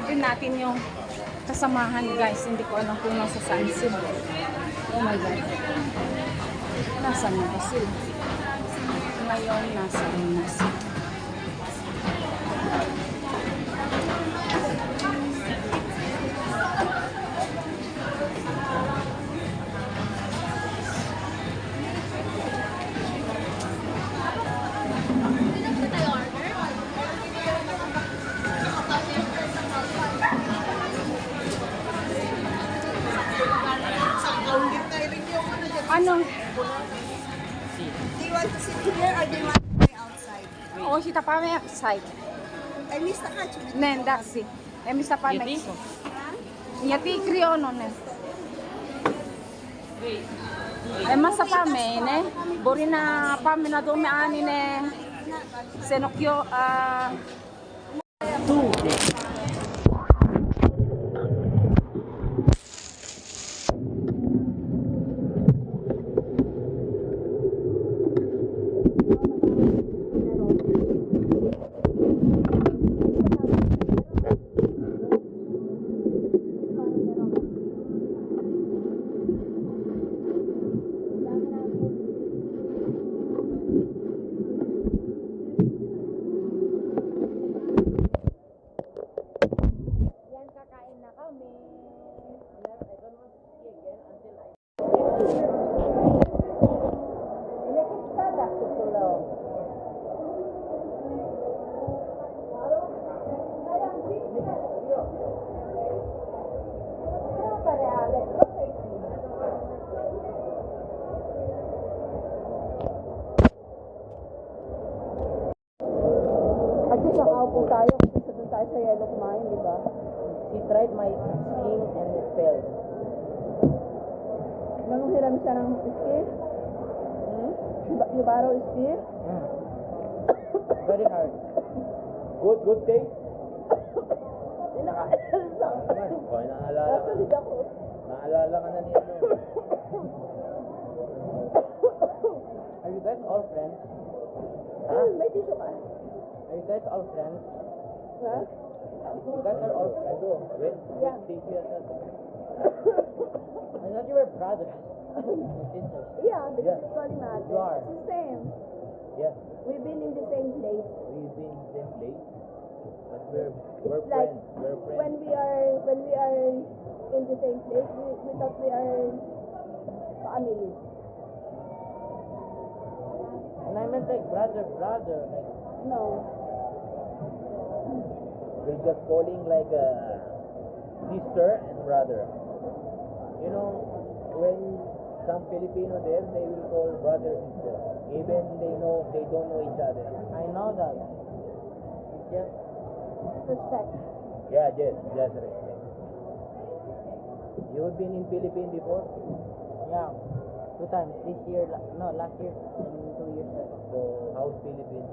hanapin natin yung kasamahan guys. Hindi ko alam kung nasa saan sila. Oh my God. Nasaan na ba sila? Ngayon, nasaan na sila? Ano? Do you want to sit here or do you want to stay outside? Oh, kita pa may outside. I miss the catch. Ne, daksi. Mi sta pa may. Yati kriono ne. Masa pa may ne. Borina pa may na dumi ani ne. Senokyo Nakaupo tayo kasi sa doon tayo sa yellow kumain, di ba? She tried my skiing and it failed. Nanghiram siya ng ski? You borrow ski? Very hard. Good taste. Pinaka-elsa. Okay, naalala ka. Nakalig ako. Naalala ka na niya. Are you guys all friends? May tissue ka? Are you guys all friends? Ha? You guys are all friends. Yeah. I thought you were brothers and sisters. Yeah, because it's calling natin. You are. It's the same. Yeah, We've been in the same place. we've been in the same place. But we're It's like friends. We're friends. when we are in the same place, we thought we are family. And I meant like brother. Like, No. We're just calling like a sister and brother. You know, when some Filipino there, they will call brother sister. Even they don't know each other. I know that. It's just Respect. Yeah, just respect. You've been in Philippines before? yeah, 2 times. This year, last year and 2 years ago. So, how's Philippines?